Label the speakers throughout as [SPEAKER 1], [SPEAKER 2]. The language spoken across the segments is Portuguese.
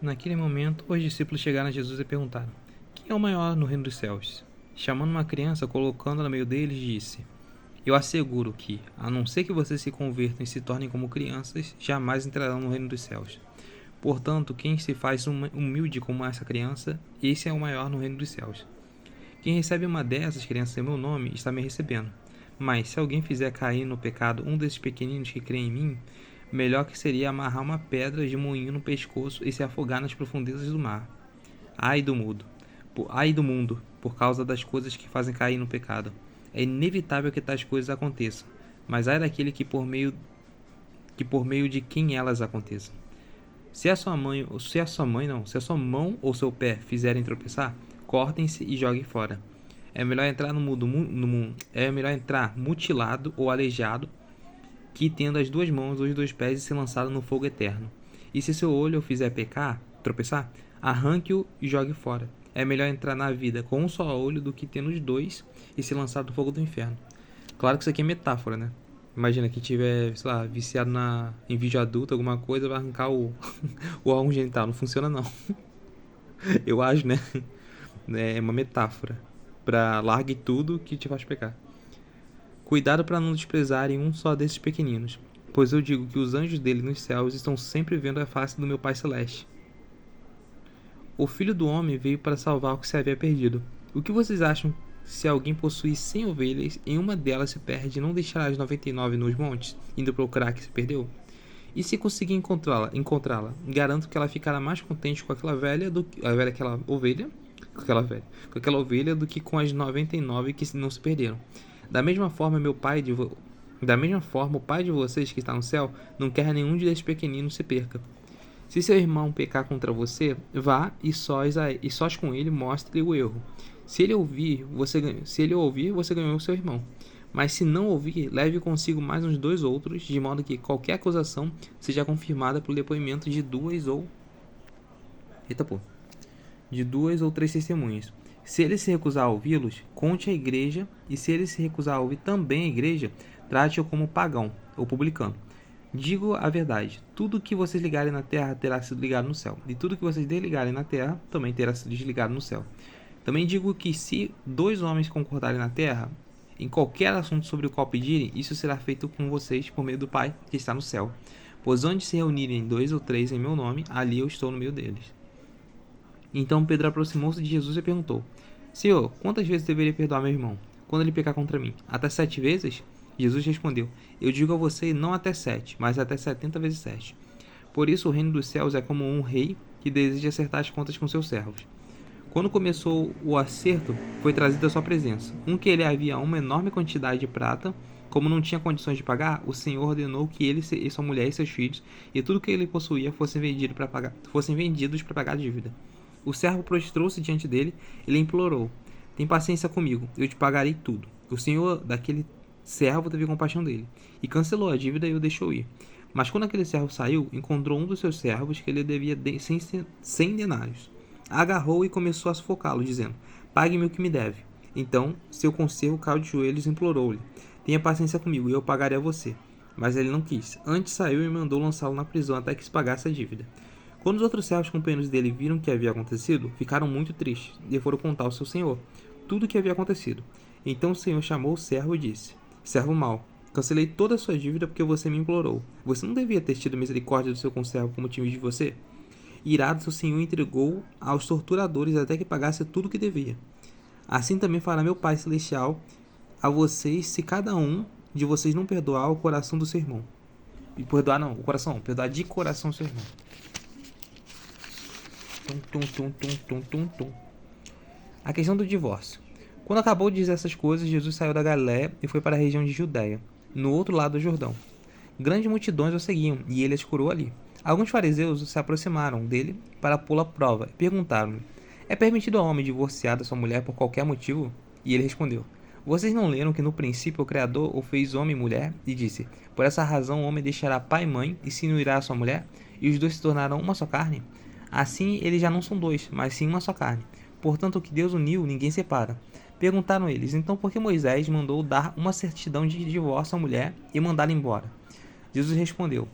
[SPEAKER 1] Naquele momento, os discípulos chegaram a Jesus e perguntaram: Quem é o maior no reino dos céus? Chamando uma criança, colocando-a no meio deles, disse: Eu asseguro que, a não ser que vocês se convertam e se tornem como crianças, jamais entrarão no reino dos céus. Portanto, quem se faz humilde como essa criança, esse é o maior no reino dos céus. Quem recebe uma dessas crianças em meu nome, está me recebendo. Mas, se alguém fizer cair no pecado um desses pequeninos que creem em mim, melhor que seria amarrar uma pedra de moinho no pescoço e se afogar nas profundezas do mar. Ai do mundo, por causa das coisas que fazem cair no pecado. É inevitável que tais coisas aconteçam, mas ai daquele que por meio de quem elas aconteçam. Se a sua mão ou seu pé fizerem tropeçar, cortem-se e joguem fora. É melhor entrar é melhor entrar mutilado ou aleijado que tendo as duas mãos ou os dois pés e ser lançado no fogo eterno. E se seu olho o fizer tropeçar, arranque-o e jogue fora. É melhor entrar na vida com um só olho do que tendo os dois e ser lançado no fogo do inferno. Claro que isso aqui é metáfora, né? Imagina que tiver, sei lá, viciado em vídeo adulto, alguma coisa, vai arrancar o órgão genital. Não funciona não. Eu acho, né? É uma metáfora. Pra largue tudo que te faz pecar. Cuidado para não desprezarem um só desses pequeninos, pois eu digo que os anjos dele nos céus estão sempre vendo a face do meu Pai Celeste. O Filho do Homem veio para salvar o que se havia perdido. O que vocês acham se alguém possui 100 ovelhas e uma delas se perde e não deixará as 99 nos montes, indo procurar a que se perdeu? E se conseguir encontrá-la, garanto que ela ficará mais contente com aquela ovelha do que com as 99 que não se perderam. Da mesma forma, o Pai de vocês que está no céu não quer nenhum desses pequeninos se perca. Se seu irmão pecar contra você, vá e sós com ele mostre-lhe o erro. Se ele ouvir, você ganhou o seu irmão. Mas se não ouvir, leve consigo mais uns 2 outros, de modo que qualquer acusação seja confirmada pelo depoimento de de 2 ou 3 testemunhas. Se ele se recusar a ouvi-los, conte à igreja, e se ele se recusar a ouvir também a igreja, trate-o como pagão ou publicano. Digo a verdade: tudo que vocês ligarem na terra terá sido ligado no céu, e tudo que vocês desligarem na terra também terá sido desligado no céu. Também digo que se 2 homens concordarem na terra, em qualquer assunto sobre o qual pedirem, isso será feito com vocês por meio do Pai que está no céu. Pois onde se reunirem 2 ou 3 em meu nome, ali eu estou no meio deles. Então Pedro aproximou-se de Jesus e perguntou: Senhor, quantas vezes deveria perdoar meu irmão, quando ele pecar contra mim? Até 7 vezes? Jesus respondeu: Eu digo a você, não até 7, mas até 70 vezes 7. Por isso o reino dos céus é como um rei que deseja acertar as contas com seus servos. Quando começou o acerto, foi trazido à sua presença que ele havia uma enorme quantidade de prata. Como não tinha condições de pagar, o Senhor ordenou que ele e sua mulher e seus filhos e tudo que ele possuía fossem vendidos para pagar a dívida. O servo prostrou-se diante dele e lhe implorou: Tem paciência comigo, eu te pagarei tudo. O senhor daquele servo teve compaixão dele e cancelou a dívida e o deixou ir. Mas quando aquele servo saiu, encontrou um dos seus servos que lhe devia 100 denários. Agarrou e começou a sufocá-lo, dizendo: Pague-me o que me deve. Então seu conservo caiu de joelhos e implorou-lhe: Tenha paciência comigo e eu pagarei a você. Mas ele não quis. Antes saiu e mandou lançá-lo na prisão até que se pagasse a dívida. Quando os outros servos companheiros dele viram o que havia acontecido, ficaram muito tristes e foram contar ao seu senhor tudo o que havia acontecido. Então o senhor chamou o servo e disse: Servo mau, cancelei toda a sua dívida porque você me implorou. Você não devia ter tido misericórdia do seu conservo como tinha de você? Irado, seu senhor entregou aos torturadores até que pagasse tudo o que devia. Assim também fará meu Pai Celestial a vocês se cada um de vocês não perdoar o coração do seu irmão. E perdoar de coração o seu irmão. A questão do divórcio. Quando acabou de dizer essas coisas, Jesus saiu da Galiléia e foi para a região de Judeia, no outro lado do Jordão. Grandes multidões o seguiam, e ele as curou ali. Alguns fariseus se aproximaram dele para pô-lo à prova e perguntaram-lhe: É permitido ao homem divorciar da sua mulher por qualquer motivo? E ele respondeu: Vocês não leram que no princípio o Criador o fez homem e mulher? E disse: Por essa razão o homem deixará pai e mãe e se unirá à sua mulher, e os dois se tornarão uma só carne? Assim eles já não são dois, mas sim uma só carne. Portanto, o que Deus uniu, ninguém separa. Perguntaram eles: Então por que Moisés mandou dar uma certidão de divórcio à mulher e mandá-la embora? Jesus respondeu: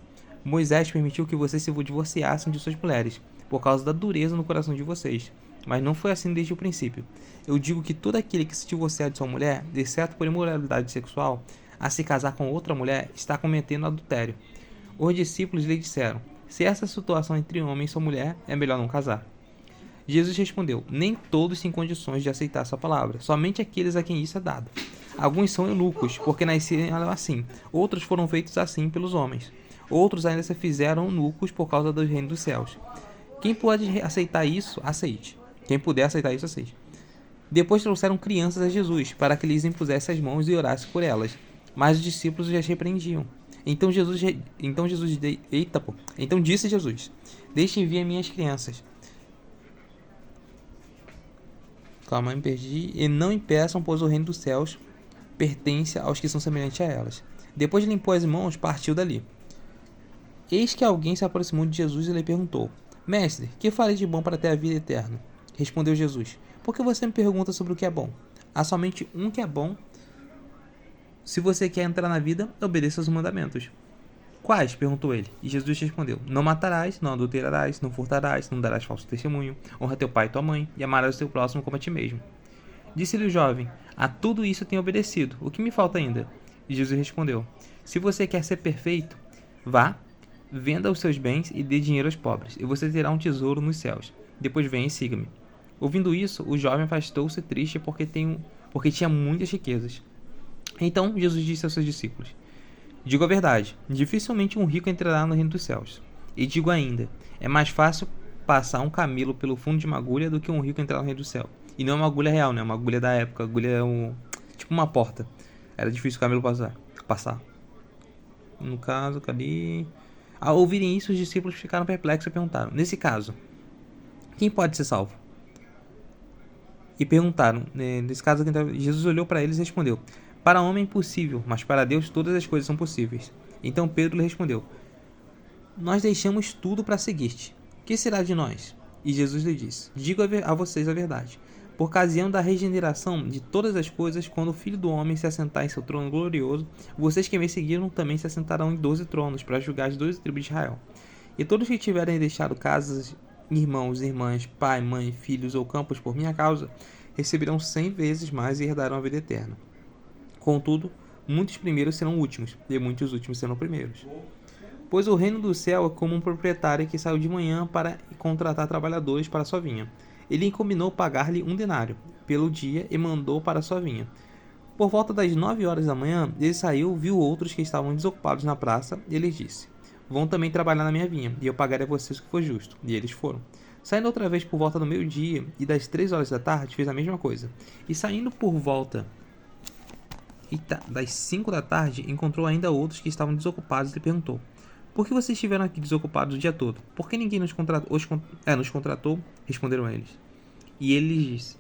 [SPEAKER 1] Moisés permitiu que vocês se divorciassem de suas mulheres, por causa da dureza no coração de vocês. Mas não foi assim desde o princípio. Eu digo que todo aquele que se divorciar de sua mulher, exceto por imoralidade sexual, a se casar com outra mulher, está cometendo adultério. Os discípulos lhe disseram: se essa situação entre homem e sua mulher, é melhor não casar. Jesus respondeu: nem todos têm condições de aceitar sua palavra, somente aqueles a quem isso é dado. Alguns são eunucos, porque nasceram assim. Outros foram feitos assim pelos homens. Outros ainda se fizeram eunucos por causa do reino dos céus. Quem pode aceitar isso, aceite. Quem puder aceitar isso, aceite. Depois trouxeram crianças a Jesus, para que lhes impusesse as mãos e orasse por elas. Mas os discípulos as repreendiam. Então disse Jesus: deixem vir as minhas crianças. Calma, me perdi. E não impeçam, pois o reino dos céus pertence aos que são semelhantes a elas. Depois de limpar as mãos, partiu dali. Eis que alguém se aproximou de Jesus e lhe perguntou: mestre, que farei de bom para ter a vida eterna? Respondeu Jesus: por que você me pergunta sobre o que é bom? Há somente um que é bom. Se você quer entrar na vida, obedeça aos mandamentos. Quais? Perguntou ele. E Jesus respondeu: não matarás, não adulterarás, não furtarás, não darás falso testemunho, honra teu pai e tua mãe, e amarás o teu próximo como a ti mesmo. Disse-lhe o jovem: a tudo isso tenho obedecido, o que me falta ainda? E Jesus respondeu: se você quer ser perfeito, vá, venda os seus bens e dê dinheiro aos pobres, e você terá um tesouro nos céus. Depois venha e siga-me. Ouvindo isso, o jovem afastou-se triste porque tinha muitas riquezas. Então Jesus disse aos seus discípulos: digo a verdade, dificilmente um rico entrará no reino dos céus. E digo ainda, é mais fácil passar um camelo pelo fundo de uma agulha do que um rico entrar no reino do céu. E não é uma agulha real, né? É uma agulha da época. A agulha é tipo uma porta. Era difícil o camelo passar. No caso, cadê? Ao ouvirem isso, os discípulos ficaram perplexos e perguntaram: nesse caso, quem pode ser salvo? E perguntaram, nesse caso, Jesus olhou para eles e respondeu: para o homem é impossível, mas para Deus todas as coisas são possíveis. Então Pedro lhe respondeu: nós deixamos tudo para seguir-te. Que será de nós? E Jesus lhe disse: digo a vocês a verdade. Por ocasião da regeneração de todas as coisas, quando o Filho do Homem se assentar em seu trono glorioso, vocês que me seguiram também se assentarão em 12 tronos, para julgar as 12 tribos de Israel. E todos que tiverem deixado casas, irmãos, irmãs, pai, mãe, filhos ou campos por minha causa, receberão 100 vezes mais e herdarão a vida eterna. Contudo, muitos primeiros serão últimos, e muitos últimos serão primeiros. Pois o reino do céu é como um proprietário que saiu de manhã para contratar trabalhadores para sua vinha. Ele combinou pagar-lhe 1 denário pelo dia e mandou para sua vinha. Por volta das 9 horas da manhã, ele saiu, viu outros que estavam desocupados na praça, e lhes disse: vão também trabalhar na minha vinha, e eu pagarei a vocês o que for justo. E eles foram. Saindo outra vez por volta do meio-dia, e das 3 horas da tarde, fez a mesma coisa. E saindo por volta das 5 da tarde, encontrou ainda outros que estavam desocupados e lhe perguntou: por que vocês estiveram aqui desocupados o dia todo? Por que ninguém nos contratou? Responderam eles. E ele lhes disse: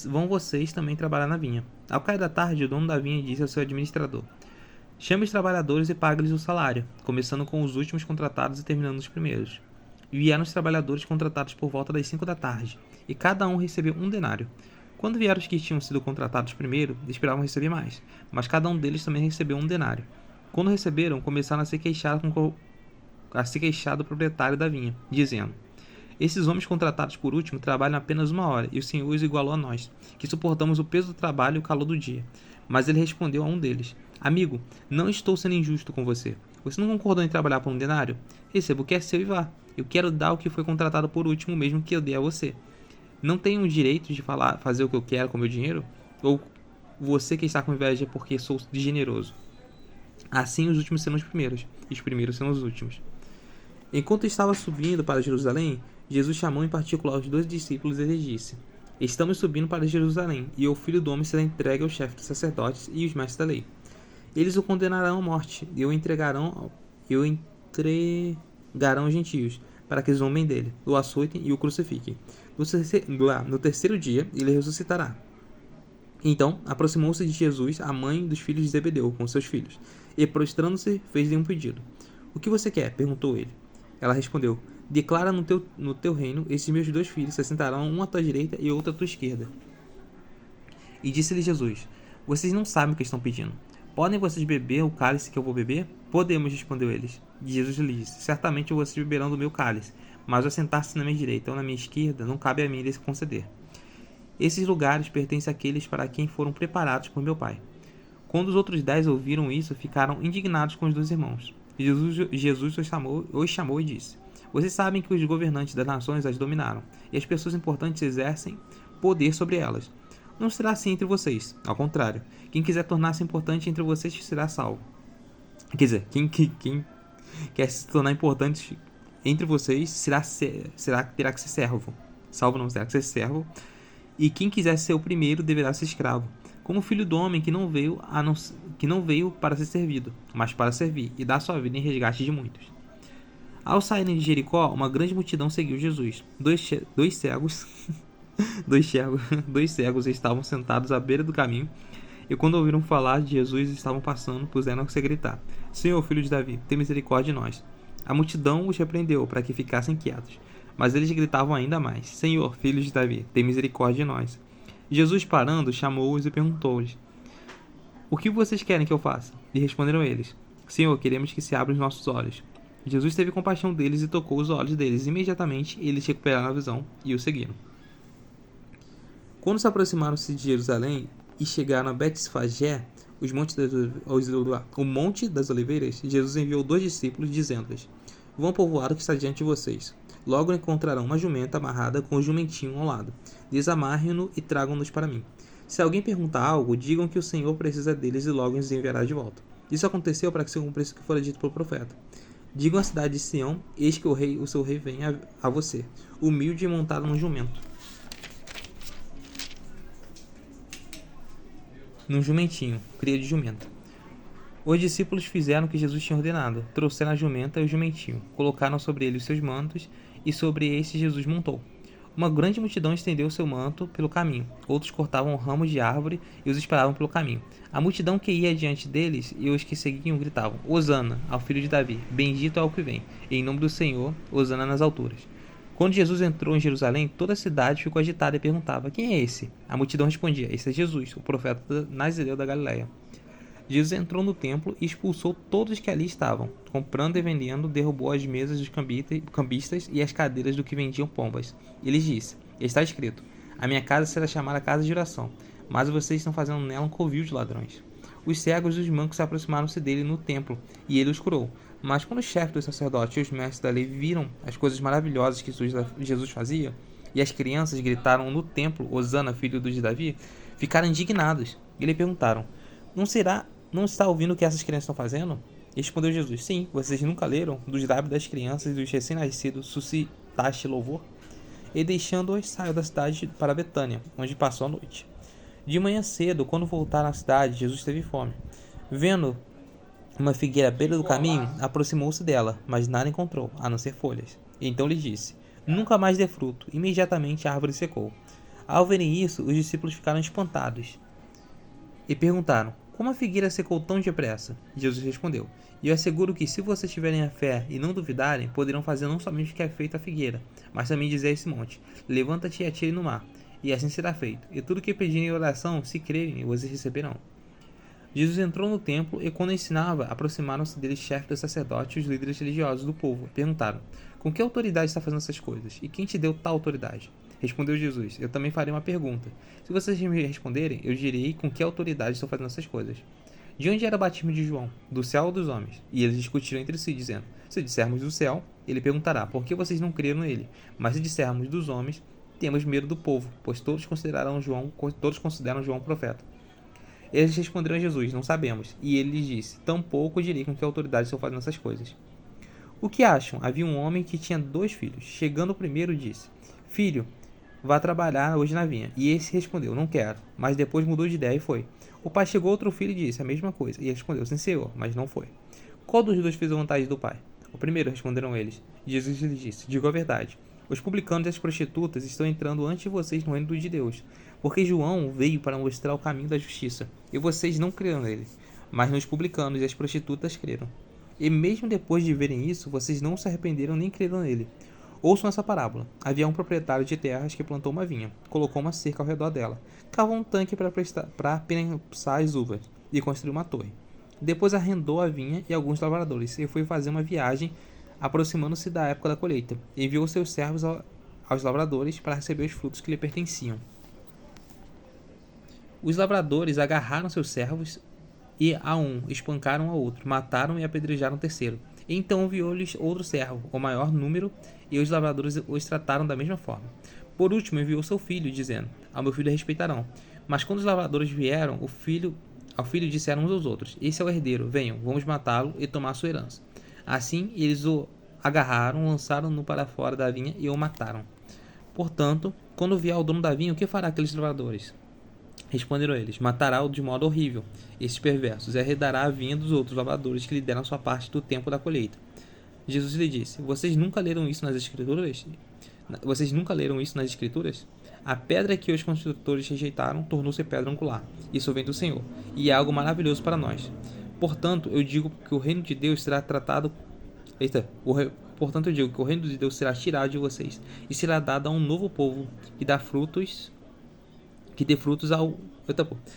[SPEAKER 1] vão vocês também trabalhar na vinha. Ao cair da tarde, o dono da vinha disse ao seu administrador: chame os trabalhadores e pague-lhes o salário, começando com os últimos contratados e terminando os primeiros. E vieram os trabalhadores contratados por volta das 5 da tarde, e cada um recebeu 1 denário. Quando vieram os que tinham sido contratados primeiro, esperavam receber mais, mas cada um deles também recebeu 1 denário. Quando receberam, começaram a se queixar do proprietário da vinha, dizendo: esses homens contratados por último trabalham apenas 1 hora, e o Senhor os igualou a nós, que suportamos o peso do trabalho e o calor do dia. Mas ele respondeu a um deles: amigo, não estou sendo injusto com você. Você não concordou em trabalhar por 1 denário? Receba o que é seu e vá. Eu quero dar o que foi contratado por último, mesmo que eu dê a você. Não tenho o direito de fazer o que eu quero com meu dinheiro? Ou você que está com inveja porque sou generoso? Assim os últimos serão os primeiros, e os primeiros serão os últimos. Enquanto estava subindo para Jerusalém, Jesus chamou em particular os 2 discípulos e lhes disse: estamos subindo para Jerusalém, e o Filho do Homem será entregue ao chefe dos sacerdotes e os mestres da lei. Eles o condenarão à morte, e o entregarão aos gentios, para que zombem dele, o açoitem e o crucifiquem. No terceiro dia, ele ressuscitará. Então, aproximou-se de Jesus a mãe dos filhos de Zebedeu com seus filhos, e prostrando-se, fez-lhe um pedido. O que você quer? Perguntou ele. Ela respondeu: declara no teu reino, esses meus 2 filhos se assentarão, um à tua direita e outro à tua esquerda. E disse-lhe Jesus: vocês não sabem o que estão pedindo. Podem vocês beber o cálice que eu vou beber? Podemos, respondeu eles. E Jesus lhe disse: certamente vocês beberão do meu cálice, mas o assentar-se na minha direita ou na minha esquerda não cabe a mim lhes conceder. Esses lugares pertencem àqueles para quem foram preparados por meu Pai. Quando os outros 10 ouviram isso, ficaram indignados com os 2 irmãos. Jesus os chamou e disse: Vocês sabem que os governantes das nações as dominaram, e as pessoas importantes exercem poder sobre elas. Não será assim entre vocês. Ao contrário, quem quiser tornar-se importante entre vocês será salvo. Quer dizer, quem quer se tornar importante entre vocês terá que ser servo. Salvo não, terá que ser servo. E quem quiser ser o primeiro deverá ser escravo, como o filho do homem que não veio para ser servido, mas para servir e dar sua vida em resgate de muitos. Ao saírem de Jericó, uma grande multidão seguiu Jesus. Dois cegos estavam sentados à beira do caminho, e quando ouviram falar de Jesus estavam passando, puseram-se a gritar: Senhor, filho de Davi, tem misericórdia de nós. A multidão os repreendeu para que ficassem quietos, mas eles gritavam ainda mais: Senhor, filho de Davi, tem misericórdia de nós. Jesus, parando, chamou-os e perguntou-lhes: O que vocês querem que eu faça? E responderam eles: Senhor, queremos que se abram os nossos olhos. Jesus teve compaixão deles e tocou os olhos deles. Imediatamente eles recuperaram a visão e o seguiram. Quando se aproximaram-se de Jerusalém e chegaram a Betfagé, o Monte das Oliveiras, Jesus enviou 2 discípulos, dizendo-lhes: Vão ao povoado que está diante de vocês. Logo encontrarão uma jumenta amarrada com um jumentinho ao lado. Desamarrem-no e tragam-nos para mim. Se alguém perguntar algo, digam que o Senhor precisa deles e logo os enviará de volta. Isso aconteceu para que se cumprisse o que fora dito pelo profeta. Digam à cidade de Sião: Eis que o seu rei vem a você, humilde e montado num jumento. Num jumentinho, cria de jumenta. Os discípulos fizeram o que Jesus tinha ordenado. Trouxeram a jumenta e o jumentinho, colocaram sobre ele os seus mantos, e sobre este Jesus montou. Uma grande multidão estendeu seu manto pelo caminho. Outros cortavam ramos de árvore e os espalhavam pelo caminho. A multidão que ia diante deles e os que seguiam gritavam: Hosana ao filho de Davi, bendito é o que vem, em nome do Senhor, Hosana nas alturas. Quando Jesus entrou em Jerusalém, toda a cidade ficou agitada e perguntava: Quem é esse? A multidão respondia: Esse é Jesus, o profeta Nazireu da Galileia. Jesus entrou no templo e expulsou todos que ali estavam, comprando e vendendo, derrubou as mesas dos cambistas e as cadeiras do que vendiam pombas. E lhes disse: Está escrito: A minha casa será chamada casa de oração, mas vocês estão fazendo nela um covil de ladrões. Os cegos e os mancos se aproximaram-se dele no templo, e ele os curou. Mas quando os chefes dos sacerdotes e os mestres da lei viram as coisas maravilhosas que Jesus fazia, e as crianças gritaram no templo: Hosana, filho de Davi, ficaram indignados. E lhe perguntaram: Não está ouvindo o que essas crianças estão fazendo? E respondeu Jesus: Sim, vocês nunca leram? Dos lábios das crianças e dos recém-nascidos suscitaste louvor? E deixando-os, saiu da cidade para Betânia, onde passou a noite. De manhã cedo, quando voltaram à cidade, Jesus teve fome. Vendo uma figueira à beira do caminho, aproximou-se dela, mas nada encontrou, a não ser folhas. E então lhe disse: Nunca mais dê fruto. Imediatamente a árvore secou. Ao verem isso, os discípulos ficaram espantados e perguntaram: Como a figueira secou tão depressa? Jesus respondeu: Eu asseguro que, se vocês tiverem a fé e não duvidarem, poderão fazer não somente o que é feito à figueira, mas também dizer a esse monte: Levanta-te e atire no mar. E assim será feito. E tudo o que pedirem em oração, se crerem, vocês receberão. Jesus entrou no templo e, quando ensinava, aproximaram-se dele chefes dos sacerdotes e os líderes religiosos do povo. Perguntaram: Com que autoridade está fazendo essas coisas? E quem te deu tal autoridade? Respondeu Jesus: Eu também farei uma pergunta. Se vocês me responderem, eu direi com que autoridade estou fazendo essas coisas. De onde era o batismo de João? Do céu ou dos homens? E eles discutiram entre si, dizendo: Se dissermos do céu, ele perguntará: Por que vocês não creram nele? Mas se dissermos dos homens, temos medo do povo, pois todos consideram João profeta. Eles responderam a Jesus: Não sabemos. E ele lhes disse: Tampouco direi com que autoridade estou fazendo essas coisas. O que acham? Havia um homem que tinha 2 filhos. Chegando o primeiro, disse: Filho, vá trabalhar hoje na vinha. E esse respondeu: Não quero. Mas depois mudou de ideia e foi. O pai chegou outro filho e disse a mesma coisa. E respondeu: Sim, senhor, mas não foi. Qual dos 2 fez a vontade do pai? O primeiro, responderam eles. Jesus lhes disse: Digo a verdade. Os publicanos e as prostitutas estão entrando antes de vocês no reino de Deus, porque João veio para mostrar o caminho da justiça, e vocês não creram nele, mas nos publicanos e as prostitutas creram. E mesmo depois de verem isso, vocês não se arrependeram nem creram nele. Ouçam essa parábola. Havia um proprietário de terras que plantou uma vinha, colocou uma cerca ao redor dela, cavou um tanque para prensar as uvas e construiu uma torre. Depois arrendou a vinha e alguns lavradores e foi fazer uma viagem aproximando-se da época da colheita, enviou seus servos aos lavradores para receber os frutos que lhe pertenciam. Os lavradores agarraram seus servos e a um espancaram ao outro, mataram e apedrejaram o terceiro. Então enviou-lhes outro servo, o maior número, e os lavradores os trataram da mesma forma. Por último enviou seu filho, dizendo: ao meu filho respeitarão. Mas quando os lavradores vieram, ao filho disseram uns aos outros: esse é o herdeiro, venham, vamos matá-lo e tomar sua herança. Assim eles o agarraram, lançaram-no para fora da vinha e o mataram. Portanto, quando vier o dono da vinha, o que fará aqueles lavradores? Responderam eles: matará-o de modo horrível, esses perversos, e arredará a vinha dos outros lavradores que lhe deram sua parte do tempo da colheita. Jesus lhe disse: vocês nunca leram isso nas Escrituras? A pedra que os construtores rejeitaram tornou-se pedra angular. Isso vem do Senhor, e é algo maravilhoso para nós. Portanto, eu digo que o reino de Deus será tratado... Portanto, eu digo que o reino de Deus será tirado de vocês, e será dado a um novo povo que dê frutos ao...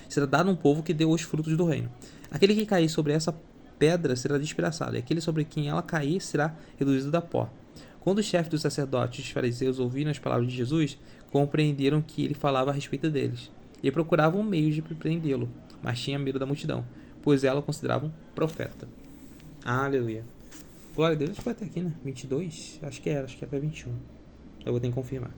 [SPEAKER 1] Será dado a um povo que dê os frutos do reino. Aquele que cair sobre essa pedra será despedaçado, e aquele sobre quem ela cair será reduzido a pó. Quando os chefes dos sacerdotes e os fariseus ouviram as palavras de Jesus, compreenderam que ele falava a respeito deles, e procuravam meios de prendê-lo, mas tinham medo da multidão, pois ela o consideravam profeta. Aleluia. Glória a Deus, foi até aqui, né? 22? Acho que é até 21. Eu vou ter que confirmar.